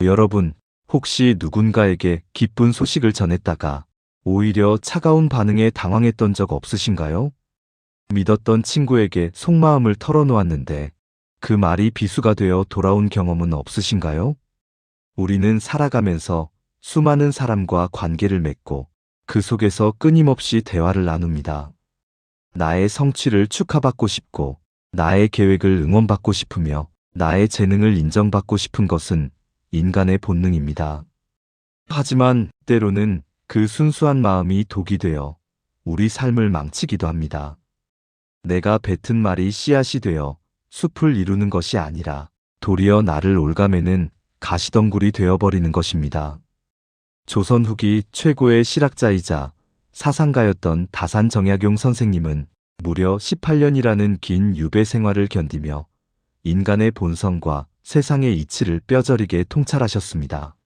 여러분, 혹시 누군가에게 기쁜 소식을 전했다가 오히려 차가운 반응에 당황했던 적 없으신가요? 믿었던 친구에게 속마음을 털어놓았는데 그 말이 비수가 되어 돌아온 경험은 없으신가요? 우리는 살아가면서 수많은 사람과 관계를 맺고 그 속에서 끊임없이 대화를 나눕니다. 나의 성취를 축하받고 싶고, 나의 계획을 응원받고 싶으며, 나의 재능을 인정받고 싶은 것은 인간의 본능입니다. 하지만 때로는 그 순수한 마음이 독이 되어 우리 삶을 망치기도 합니다. 내가 뱉은 말이 씨앗이 되어 숲을 이루는 것이 아니라 도리어 나를 올가매는 가시덩굴이 되어버리는 것입니다. 조선 후기 최고의 실학자이자 사상가였던 다산 정약용 선생님은 무려 18년이라는 긴 유배 생활을 견디며 인간의 본성과 세상의 이치를 뼈저리게 통찰하셨습니다.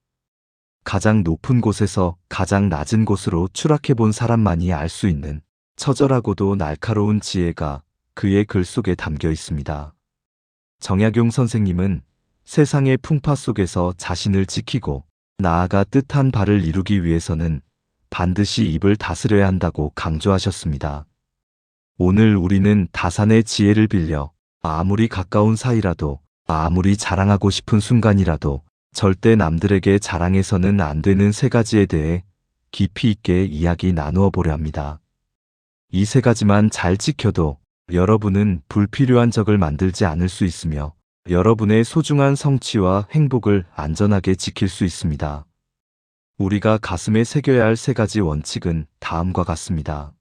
가장 높은 곳에서 가장 낮은 곳으로 추락해 본 사람만이 알 수 있는 처절하고도 날카로운 지혜가 그의 글 속에 담겨 있습니다. 정약용 선생님은 세상의 풍파 속에서 자신을 지키고 나아가 뜻한 바를 이루기 위해서는 반드시 입을 다스려야 한다고 강조하셨습니다. 오늘 우리는 다산의 지혜를 빌려 아무리 가까운 사이라도, 아무리 자랑하고 싶은 순간이라도 절대 남들에게 자랑해서는 안 되는 세 가지에 대해 깊이 있게 이야기 나누어 보려 합니다. 이 세 가지만 잘 지켜도 여러분은 불필요한 적을 만들지 않을 수 있으며 여러분의 소중한 성취와 행복을 안전하게 지킬 수 있습니다. 우리가 가슴에 새겨야 할 세 가지 원칙은 다음과 같습니다.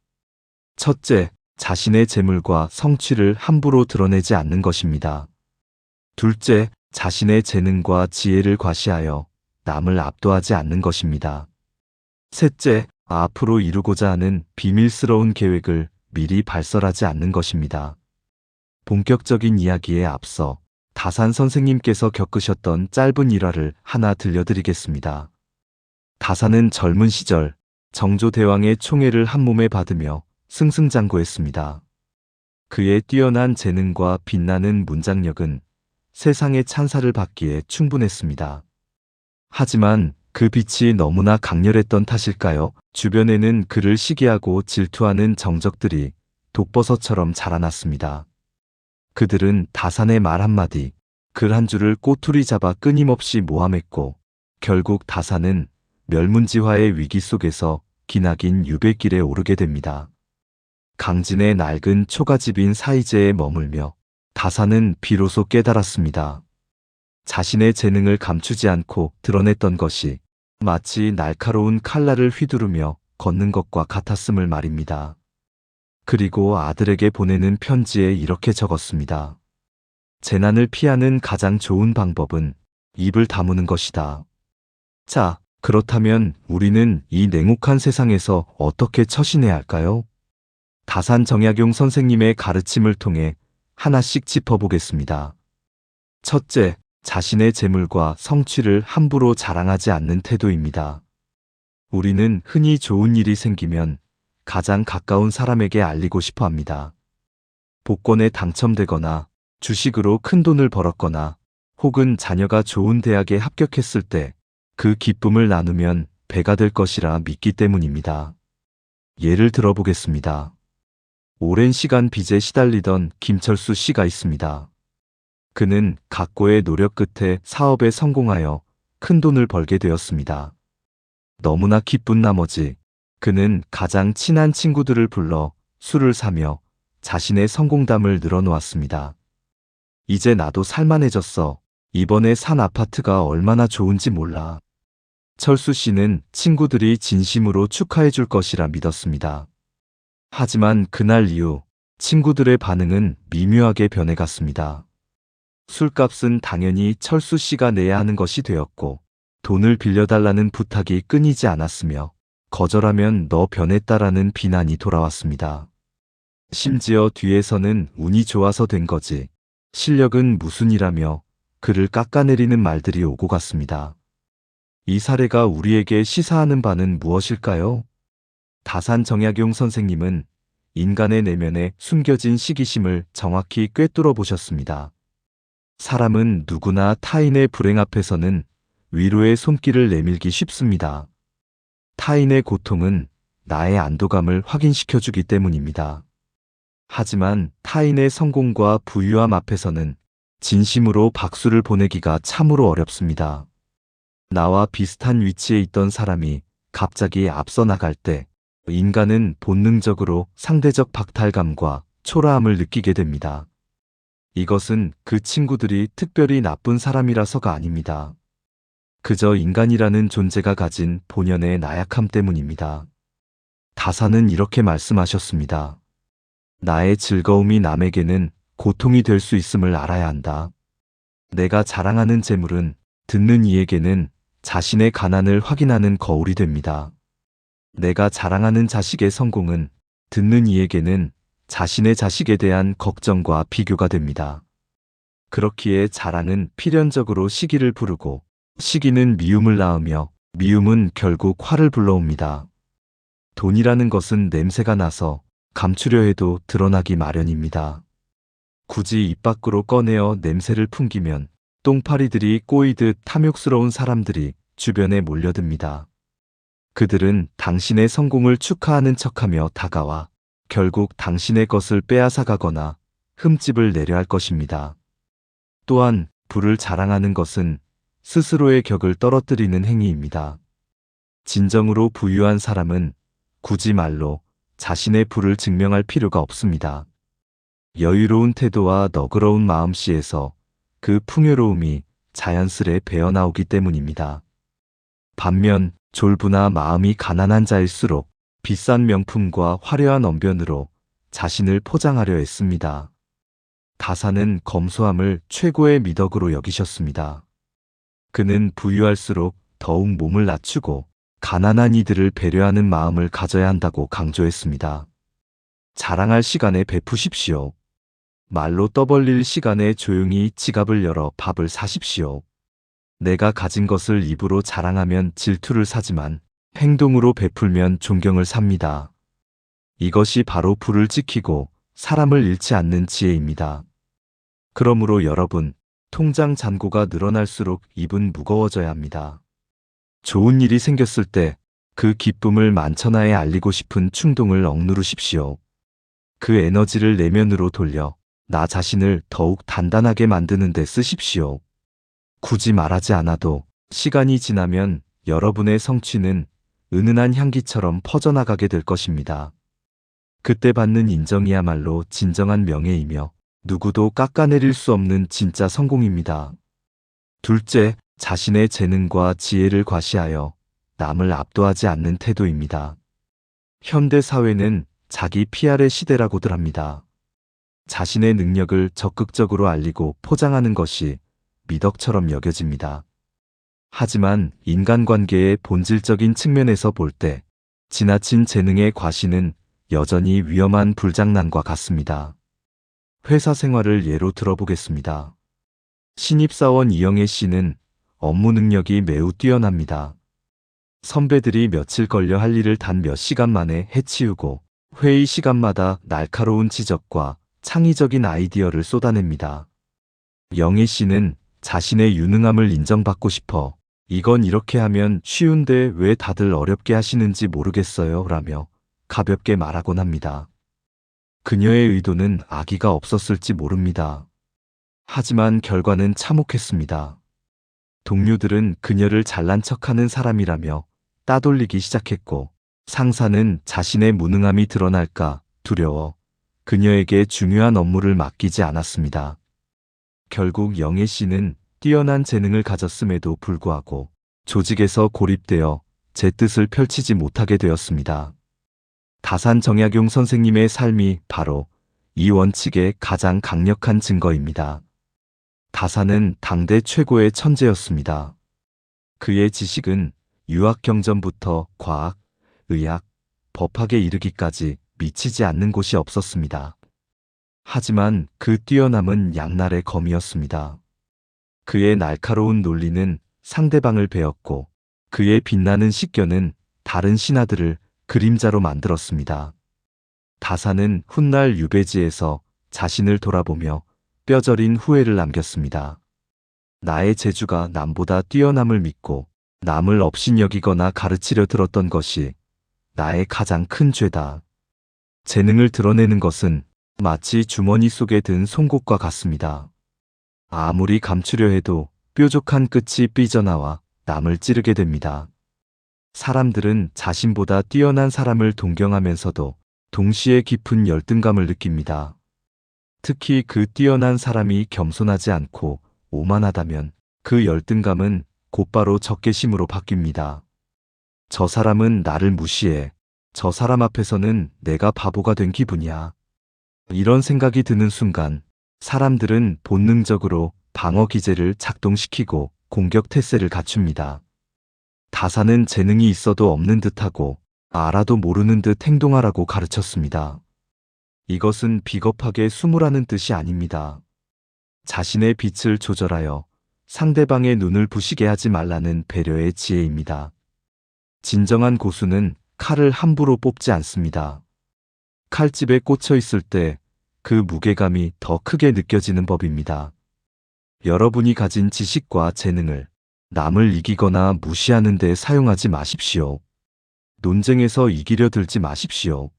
첫째, 자신의 재물과 성취를 함부로 드러내지 않는 것입니다. 둘째, 자신의 재능과 지혜를 과시하여 남을 압도하지 않는 것입니다. 셋째, 앞으로 이루고자 하는 비밀스러운 계획을 미리 발설하지 않는 것입니다. 본격적인 이야기에 앞서 다산 선생님께서 겪으셨던 짧은 일화를 하나 들려드리겠습니다. 다산은 젊은 시절 정조대왕의 총애를 한몸에 받으며 승승장구했습니다. 그의 뛰어난 재능과 빛나는 문장력은 세상의 찬사를 받기에 충분했습니다. 하지만 그 빛이 너무나 강렬했던 탓일까요? 주변에는 그를 시기하고 질투하는 정적들이 독버섯처럼 자라났습니다. 그들은 다산의 말 한마디, 글 한 줄을 꼬투리 잡아 끊임없이 모함했고 결국 다산은 멸문지화의 위기 속에서 기나긴 유배길에 오르게 됩니다. 강진의 낡은 초가집인 사이제에 머물며 다산은 비로소 깨달았습니다. 자신의 재능을 감추지 않고 드러냈던 것이 마치 날카로운 칼날을 휘두르며 걷는 것과 같았음을 말입니다. 그리고 아들에게 보내는 편지에 이렇게 적었습니다. 재난을 피하는 가장 좋은 방법은 입을 다무는 것이다. 자, 그렇다면 우리는 이 냉혹한 세상에서 어떻게 처신해야 할까요? 다산 정약용 선생님의 가르침을 통해 하나씩 짚어보겠습니다. 첫째, 자신의 재물과 성취를 함부로 자랑하지 않는 태도입니다. 우리는 흔히 좋은 일이 생기면 가장 가까운 사람에게 알리고 싶어 합니다. 복권에 당첨되거나 주식으로 큰 돈을 벌었거나 혹은 자녀가 좋은 대학에 합격했을 때 그 기쁨을 나누면 배가 될 것이라 믿기 때문입니다. 예를 들어보겠습니다. 오랜 시간 빚에 시달리던 김철수 씨가 있습니다. 그는 각고의 노력 끝에 사업에 성공하여 큰 돈을 벌게 되었습니다. 너무나 기쁜 나머지 그는 가장 친한 친구들을 불러 술을 사며 자신의 성공담을 늘어놓았습니다. 이제 나도 살만해졌어. 이번에 산 아파트가 얼마나 좋은지 몰라. 철수 씨는 친구들이 진심으로 축하해 줄 것이라 믿었습니다. 하지만 그날 이후 친구들의 반응은 미묘하게 변해갔습니다. 술값은 당연히 철수 씨가 내야 하는 것이 되었고 돈을 빌려달라는 부탁이 끊이지 않았으며 거절하면 너 변했다라는 비난이 돌아왔습니다. 심지어 뒤에서는 운이 좋아서 된 거지, 실력은 무슨 이라며 그를 깎아내리는 말들이 오고 갔습니다. 이 사례가 우리에게 시사하는 바는 무엇일까요? 다산 정약용 선생님은 인간의 내면에 숨겨진 시기심을 정확히 꿰뚫어 보셨습니다. 사람은 누구나 타인의 불행 앞에서는 위로의 손길을 내밀기 쉽습니다. 타인의 고통은 나의 안도감을 확인시켜주기 때문입니다. 하지만 타인의 성공과 부유함 앞에서는 진심으로 박수를 보내기가 참으로 어렵습니다. 나와 비슷한 위치에 있던 사람이 갑자기 앞서 나갈 때 인간은 본능적으로 상대적 박탈감과 초라함을 느끼게 됩니다. 이것은 그 친구들이 특별히 나쁜 사람이라서가 아닙니다. 그저 인간이라는 존재가 가진 본연의 나약함 때문입니다. 다사는 이렇게 말씀하셨습니다. 나의 즐거움이 남에게는 고통이 될 수 있음을 알아야 한다. 내가 자랑하는 재물은 듣는 이에게는 자신의 가난을 확인하는 거울이 됩니다. 내가 자랑하는 자식의 성공은 듣는 이에게는 자신의 자식에 대한 걱정과 비교가 됩니다. 그렇기에 자랑은 필연적으로 시기를 부르고 시기는 미움을 낳으며 미움은 결국 화를 불러옵니다. 돈이라는 것은 냄새가 나서 감추려 해도 드러나기 마련입니다. 굳이 입 밖으로 꺼내어 냄새를 풍기면 똥파리들이 꼬이듯 탐욕스러운 사람들이 주변에 몰려듭니다. 그들은 당신의 성공을 축하하는 척하며 다가와 결국 당신의 것을 빼앗아가거나 흠집을 내려 할 것입니다. 또한 부를 자랑하는 것은 스스로의 격을 떨어뜨리는 행위입니다. 진정으로 부유한 사람은 굳이 말로 자신의 부를 증명할 필요가 없습니다. 여유로운 태도와 너그러운 마음씨에서 그 풍요로움이 자연스레 배어나오기 때문입니다. 반면 졸부나 마음이 가난한 자일수록 비싼 명품과 화려한 언변으로 자신을 포장하려 애씁니다. 다사는 검소함을 최고의 미덕으로 여기셨습니다. 그는 부유할수록 더욱 몸을 낮추고 가난한 이들을 배려하는 마음을 가져야 한다고 강조했습니다. 자랑할 시간에 베푸십시오. 말로 떠벌릴 시간에 조용히 지갑을 열어 밥을 사십시오. 내가 가진 것을 입으로 자랑하면 질투를 사지만 행동으로 베풀면 존경을 삽니다. 이것이 바로 부를 지키고 사람을 잃지 않는 지혜입니다. 그러므로 여러분, 통장 잔고가 늘어날수록 입은 무거워져야 합니다. 좋은 일이 생겼을 때 그 기쁨을 만천하에 알리고 싶은 충동을 억누르십시오. 그 에너지를 내면으로 돌려 나 자신을 더욱 단단하게 만드는 데 쓰십시오. 굳이 말하지 않아도 시간이 지나면 여러분의 성취는 은은한 향기처럼 퍼져나가게 될 것입니다. 그때 받는 인정이야말로 진정한 명예이며 누구도 깎아내릴 수 없는 진짜 성공입니다. 둘째, 자신의 재능과 지혜를 과시하여 남을 압도하지 않는 태도입니다. 현대 사회는 자기 PR의 시대라고들 합니다. 자신의 능력을 적극적으로 알리고 포장하는 것이 미덕처럼 여겨집니다. 하지만 인간관계의 본질적인 측면에서 볼 때 지나친 재능의 과시는 여전히 위험한 불장난과 같습니다. 회사 생활을 예로 들어보겠습니다. 신입사원 이영애 씨는 업무 능력이 매우 뛰어납니다. 선배들이 며칠 걸려 할 일을 단 몇 시간 만에 해치우고 회의 시간마다 날카로운 지적과 창의적인 아이디어를 쏟아냅니다. 영애 씨는 자신의 유능함을 인정받고 싶어 이건 이렇게 하면 쉬운데 왜 다들 어렵게 하시는지 모르겠어요 라며 가볍게 말하곤 합니다. 그녀의 의도는 악의가 없었을지 모릅니다. 하지만 결과는 참혹했습니다. 동료들은 그녀를 잘난 척하는 사람이라며 따돌리기 시작했고 상사는 자신의 무능함이 드러날까 두려워 그녀에게 중요한 업무를 맡기지 않았습니다. 결국 영애 씨는 뛰어난 재능을 가졌음에도 불구하고 조직에서 고립되어 제 뜻을 펼치지 못하게 되었습니다. 다산 정약용 선생님의 삶이 바로 이 원칙의 가장 강력한 증거입니다. 다산은 당대 최고의 천재였습니다. 그의 지식은 유학 경전부터 과학, 의학, 법학에 이르기까지 미치지 않는 곳이 없었습니다. 하지만 그 뛰어남은 양날의 검이었습니다. 그의 날카로운 논리는 상대방을 베었고 그의 빛나는 식견은 다른 신하들을 그림자로 만들었습니다. 다산은 훗날 유배지에서 자신을 돌아보며 뼈저린 후회를 남겼습니다. 나의 재주가 남보다 뛰어남을 믿고 남을 업신여기거나 가르치려 들었던 것이 나의 가장 큰 죄다. 재능을 드러내는 것은 마치 주머니 속에 든 송곳과 같습니다. 아무리 감추려 해도 뾰족한 끝이 삐져나와 남을 찌르게 됩니다. 사람들은 자신보다 뛰어난 사람을 동경하면서도 동시에 깊은 열등감을 느낍니다. 특히 그 뛰어난 사람이 겸손하지 않고 오만하다면 그 열등감은 곧바로 적개심으로 바뀝니다. 저 사람은 나를 무시해. 저 사람 앞에서는 내가 바보가 된 기분이야. 이런 생각이 드는 순간 사람들은 본능적으로 방어 기제를 작동시키고 공격 태세를 갖춥니다. 다사는 재능이 있어도 없는 듯하고 알아도 모르는 듯 행동하라고 가르쳤습니다. 이것은 비겁하게 숨으라는 뜻이 아닙니다. 자신의 빛을 조절하여 상대방의 눈을 부시게 하지 말라는 배려의 지혜입니다. 진정한 고수는 칼을 함부로 뽑지 않습니다. 칼집에 꽂혀 있을 때 그 무게감이 더 크게 느껴지는 법입니다. 여러분이 가진 지식과 재능을 남을 이기거나 무시하는 데 사용하지 마십시오. 논쟁에서 이기려 들지 마십시오.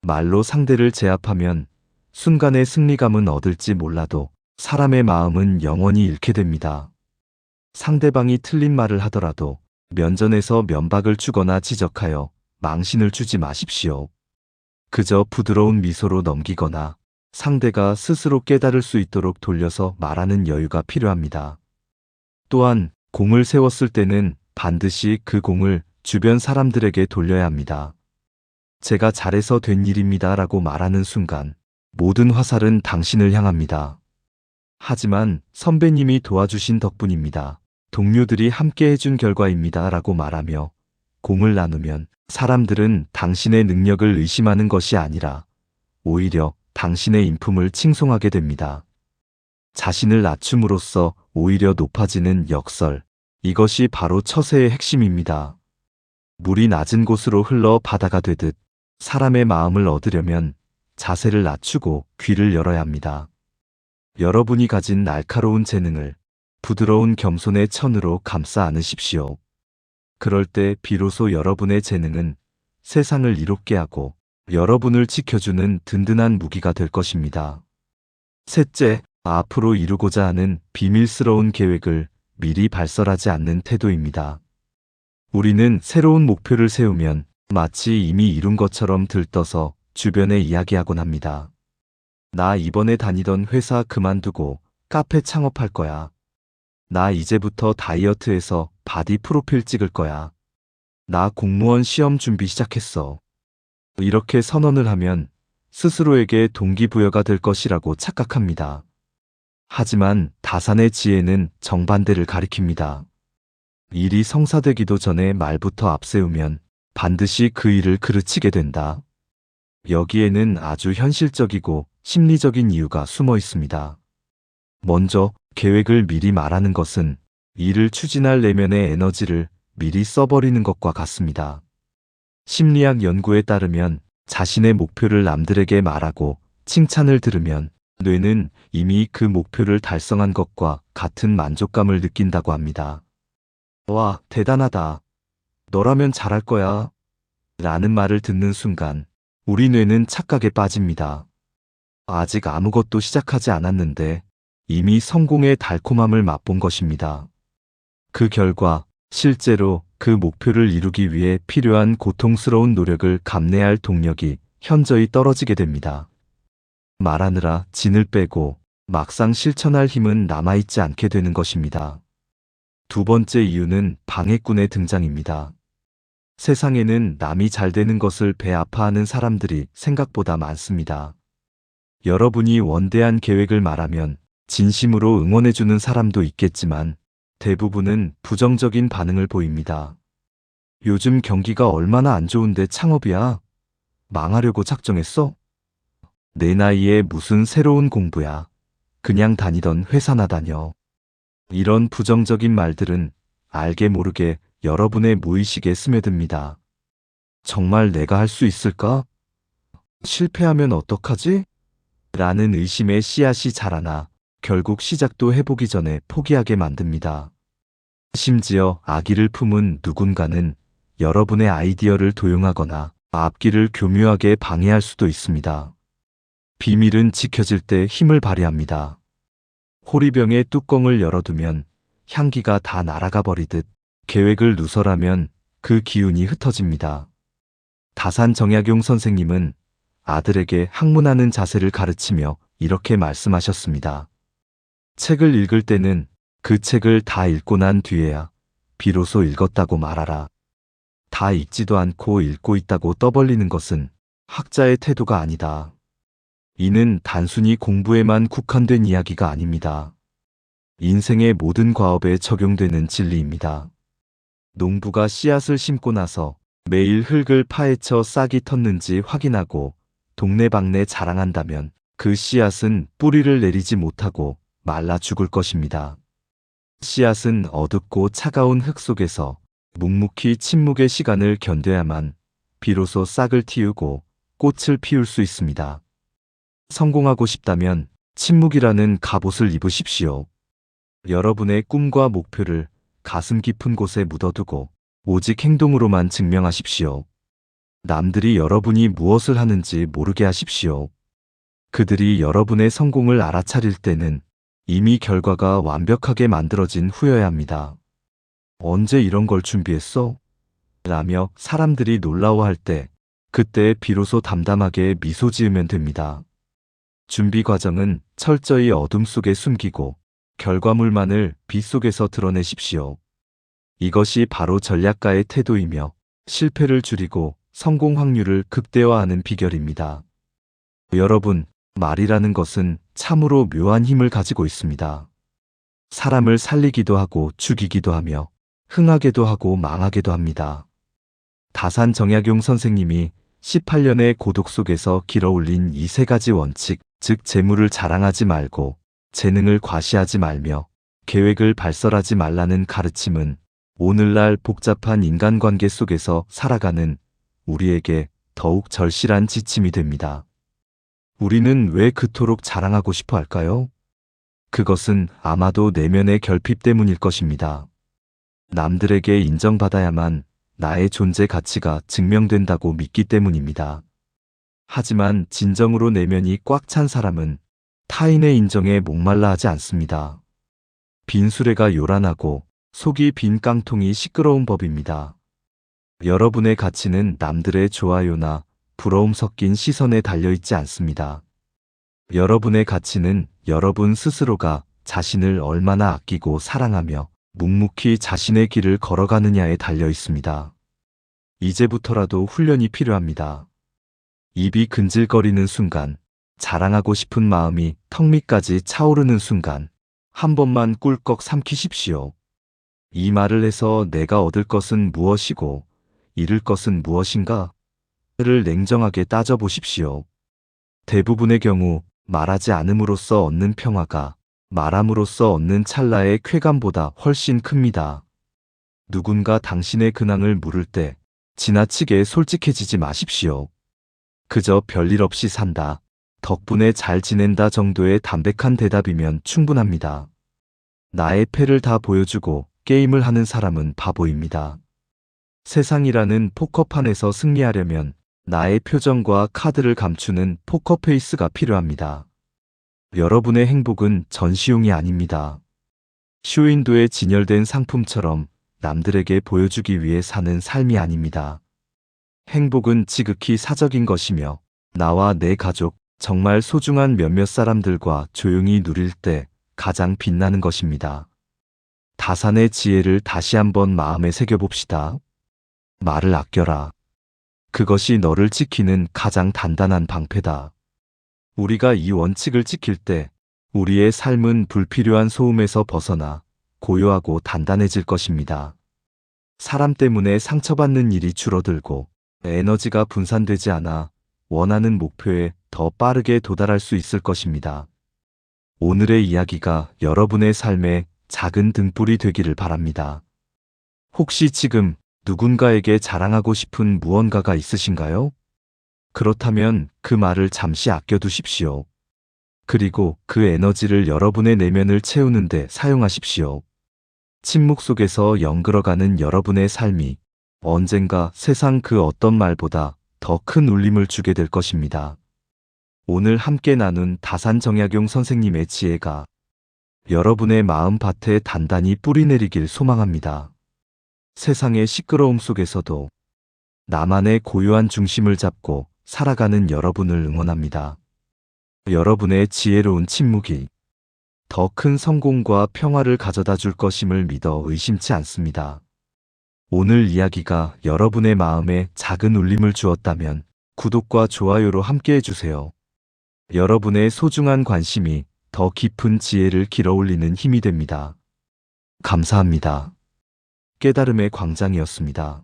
말로 상대를 제압하면 순간의 승리감은 얻을지 몰라도 사람의 마음은 영원히 잃게 됩니다. 상대방이 틀린 말을 하더라도 면전에서 면박을 주거나 지적하여 망신을 주지 마십시오. 그저 부드러운 미소로 넘기거나 상대가 스스로 깨달을 수 있도록 돌려서 말하는 여유가 필요합니다. 또한 공을 세웠을 때는 반드시 그 공을 주변 사람들에게 돌려야 합니다. 제가 잘해서 된 일입니다 라고 말하는 순간 모든 화살은 당신을 향합니다. 하지만 선배님이 도와주신 덕분입니다. 동료들이 함께 해준 결과입니다 라고 말하며 공을 나누면 사람들은 당신의 능력을 의심하는 것이 아니라 오히려 당신의 인품을 칭송하게 됩니다. 자신을 낮춤으로써 오히려 높아지는 역설, 이것이 바로 처세의 핵심입니다. 물이 낮은 곳으로 흘러 바다가 되듯 사람의 마음을 얻으려면 자세를 낮추고 귀를 열어야 합니다. 여러분이 가진 날카로운 재능을 부드러운 겸손의 천으로 감싸 안으십시오. 그럴 때 비로소 여러분의 재능은 세상을 이롭게 하고 여러분을 지켜주는 든든한 무기가 될 것입니다. 셋째, 앞으로 이루고자 하는 비밀스러운 계획을 미리 발설하지 않는 태도입니다. 우리는 새로운 목표를 세우면 마치 이미 이룬 것처럼 들떠서 주변에 이야기하곤 합니다. 나 이번에 다니던 회사 그만두고 카페 창업할 거야. 나 이제부터 다이어트해서 바디 프로필 찍을 거야. 나 공무원 시험 준비 시작했어. 이렇게 선언을 하면 스스로에게 동기부여가 될 것이라고 착각합니다. 하지만 다산의 지혜는 정반대를 가리킵니다. 일이 성사되기도 전에 말부터 앞세우면 반드시 그 일을 그르치게 된다. 여기에는 아주 현실적이고 심리적인 이유가 숨어 있습니다. 먼저 계획을 미리 말하는 것은 일을 추진할 내면의 에너지를 미리 써버리는 것과 같습니다. 심리학 연구에 따르면 자신의 목표를 남들에게 말하고 칭찬을 들으면 뇌는 이미 그 목표를 달성한 것과 같은 만족감을 느낀다고 합니다. 와, 대단하다. 너라면 잘할 거야. 라는 말을 듣는 순간 우리 뇌는 착각에 빠집니다. 아직 아무것도 시작하지 않았는데 이미 성공의 달콤함을 맛본 것입니다. 그 결과 실제로 그 목표를 이루기 위해 필요한 고통스러운 노력을 감내할 동력이 현저히 떨어지게 됩니다. 말하느라 진을 빼고 막상 실천할 힘은 남아있지 않게 되는 것입니다. 두 번째 이유는 방해꾼의 등장입니다. 세상에는 남이 잘 되는 것을 배 아파하는 사람들이 생각보다 많습니다. 여러분이 원대한 계획을 말하면 진심으로 응원해주는 사람도 있겠지만 대부분은 부정적인 반응을 보입니다. 요즘 경기가 얼마나 안 좋은데 창업이야? 망하려고 작정했어? 내 나이에 무슨 새로운 공부야? 그냥 다니던 회사나 다녀. 이런 부정적인 말들은 알게 모르게 여러분의 무의식에 스며듭니다. 정말 내가 할 수 있을까? 실패하면 어떡하지? 라는 의심의 씨앗이 자라나 결국 시작도 해보기 전에 포기하게 만듭니다. 심지어 아기를 품은 누군가는 여러분의 아이디어를 도용하거나 앞길을 교묘하게 방해할 수도 있습니다. 비밀은 지켜질 때 힘을 발휘합니다. 호리병의 뚜껑을 열어두면 향기가 다 날아가 버리듯 계획을 누설하면 그 기운이 흩어집니다. 다산 정약용 선생님은 아들에게 학문하는 자세를 가르치며 이렇게 말씀하셨습니다. 책을 읽을 때는 그 책을 다 읽고 난 뒤에야 비로소 읽었다고 말하라. 다 읽지도 않고 읽고 있다고 떠벌리는 것은 학자의 태도가 아니다. 이는 단순히 공부에만 국한된 이야기가 아닙니다. 인생의 모든 과업에 적용되는 진리입니다. 농부가 씨앗을 심고 나서 매일 흙을 파헤쳐 싹이 텄는지 확인하고 동네방네 자랑한다면 그 씨앗은 뿌리를 내리지 못하고 말라 죽을 것입니다. 씨앗은 어둡고 차가운 흙 속에서 묵묵히 침묵의 시간을 견뎌야만 비로소 싹을 틔우고 꽃을 피울 수 있습니다. 성공하고 싶다면 침묵이라는 갑옷을 입으십시오. 여러분의 꿈과 목표를 가슴 깊은 곳에 묻어두고 오직 행동으로만 증명하십시오. 남들이 여러분이 무엇을 하는지 모르게 하십시오. 그들이 여러분의 성공을 알아차릴 때는 이미 결과가 완벽하게 만들어진 후여야 합니다. 언제 이런 걸 준비했어? 라며 사람들이 놀라워할 때 그때 비로소 담담하게 미소 지으면 됩니다. 준비 과정은 철저히 어둠 속에 숨기고 결과물만을 빛 속에서 드러내십시오. 이것이 바로 전략가의 태도이며 실패를 줄이고 성공 확률을 극대화하는 비결입니다. 여러분, 말이라는 것은 참으로 묘한 힘을 가지고 있습니다. 사람을 살리기도 하고 죽이기도 하며 흥하게도 하고 망하게도 합니다. 다산 정약용 선생님이 18년의 고독 속에서 길어올린 이 세 가지 원칙, 즉 재물을 자랑하지 말고 재능을 과시하지 말며 계획을 발설하지 말라는 가르침은 오늘날 복잡한 인간관계 속에서 살아가는 우리에게 더욱 절실한 지침이 됩니다. 우리는 왜 그토록 자랑하고 싶어 할까요? 그것은 아마도 내면의 결핍 때문일 것입니다. 남들에게 인정받아야만 나의 존재 가치가 증명된다고 믿기 때문입니다. 하지만 진정으로 내면이 꽉 찬 사람은 타인의 인정에 목말라 하지 않습니다. 빈 수레가 요란하고 속이 빈 깡통이 시끄러운 법입니다. 여러분의 가치는 남들의 좋아요나 부러움 섞인 시선에 달려있지 않습니다. 여러분의 가치는 여러분 스스로가 자신을 얼마나 아끼고 사랑하며 묵묵히 자신의 길을 걸어가느냐에 달려 있습니다. 이제부터라도 훈련이 필요합니다. 입이 근질거리는 순간, 자랑하고 싶은 마음이 턱 밑까지 차오르는 순간, 한 번만 꿀꺽 삼키십시오. 이 말을 해서 내가 얻을 것은 무엇이고 잃을 것은 무엇인가? 를 냉정하게 따져보십시오. 대부분의 경우 말하지 않음으로써 얻는 평화가 말함으로써 얻는 찰나의 쾌감보다 훨씬 큽니다. 누군가 당신의 근황을 물을 때 지나치게 솔직해지지 마십시오. 그저 별일 없이 산다, 덕분에 잘 지낸다 정도의 담백한 대답이면 충분합니다. 나의 패를 다 보여주고 게임을 하는 사람은 바보입니다. 세상이라는 포커판에서 승리하려면 나의 표정과 카드를 감추는 포커페이스가 필요합니다. 여러분의 행복은 전시용이 아닙니다. 쇼윈도에 진열된 상품처럼 남들에게 보여주기 위해 사는 삶이 아닙니다. 행복은 지극히 사적인 것이며 나와 내 가족, 정말 소중한 몇몇 사람들과 조용히 누릴 때 가장 빛나는 것입니다. 다산의 지혜를 다시 한번 마음에 새겨봅시다. 말을 아껴라. 그것이 너를 지키는 가장 단단한 방패다. 우리가 이 원칙을 지킬 때 우리의 삶은 불필요한 소음에서 벗어나 고요하고 단단해질 것입니다. 사람 때문에 상처받는 일이 줄어들고 에너지가 분산되지 않아 원하는 목표에 더 빠르게 도달할 수 있을 것입니다. 오늘의 이야기가 여러분의 삶에 작은 등불이 되기를 바랍니다. 혹시 지금 누군가에게 자랑하고 싶은 무언가가 있으신가요? 그렇다면 그 말을 잠시 아껴두십시오. 그리고 그 에너지를 여러분의 내면을 채우는데 사용하십시오. 침묵 속에서 연그러가는 여러분의 삶이 언젠가 세상 그 어떤 말보다 더 큰 울림을 주게 될 것입니다. 오늘 함께 나눈 다산정약용 선생님의 지혜가 여러분의 마음 밭에 단단히 뿌리내리길 소망합니다. 세상의 시끄러움 속에서도 나만의 고유한 중심을 잡고 살아가는 여러분을 응원합니다. 여러분의 지혜로운 침묵이 더 큰 성공과 평화를 가져다 줄 것임을 믿어 의심치 않습니다. 오늘 이야기가 여러분의 마음에 작은 울림을 주었다면 구독과 좋아요로 함께 해주세요. 여러분의 소중한 관심이 더 깊은 지혜를 길어올리는 힘이 됩니다. 감사합니다. 깨달음의 광장이었습니다.